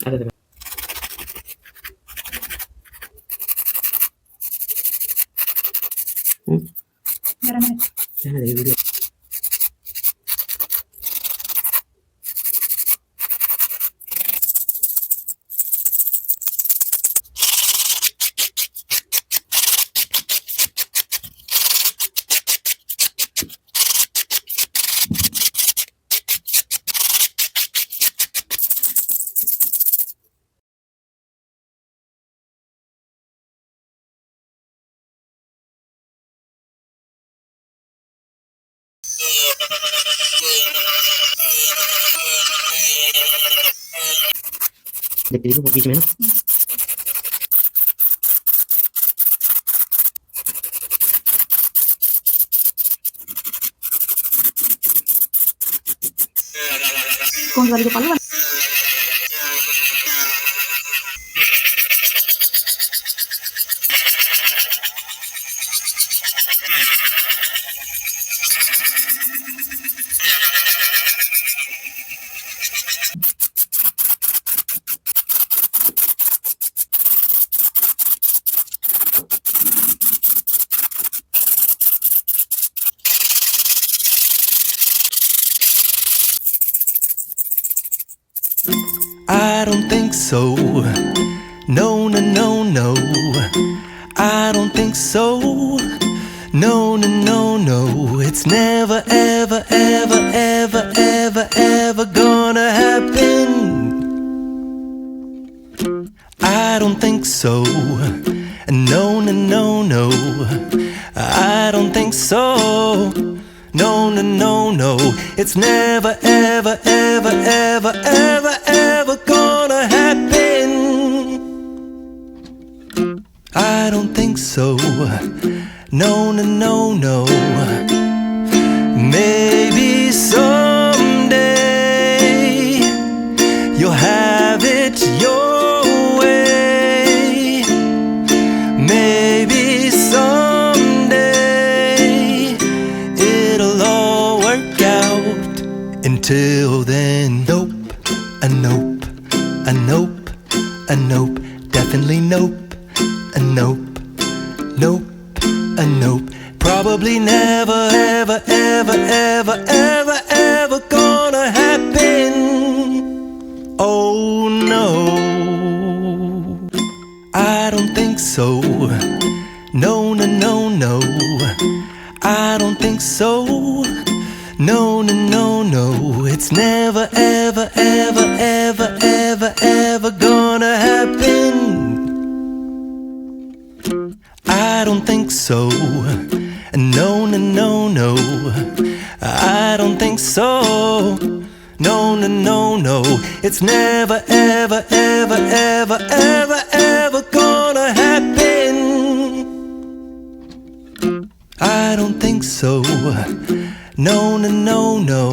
Ada tabii. Veramente. Ada video. Jadi dulu biji mana? Kung lagi paluan. I don't think so. No, no, no, no. I don't think so. No, no, no, no. It's never, ever, ever, ever, ever, ever gonna happen. I don't think so. No, no, no, no. I don't think so. No, no, no, no. It's never, ever, ever, ever, ever, ever gonna happen. I don't think so. No, no, no, no. Maybe someday you'll have it your way. Maybe someday it'll all work out. Until then, nope, a nope, a nope, a nope, definitely nope, a nope, nope, a nope. Probably never, ever, ever, ever, ever, ever gonna happen. Oh no, I don't think so. No, no, no, no. I don't think so. No, no, no, no. It's never, ever, ever, ever, ever, ever gonna happen. I don't think so. No, no, no, no. I don't think so. No, no, no, no. It's never, ever, ever, ever, ever, ever gonna happen. I don't think so. No, no, no, no.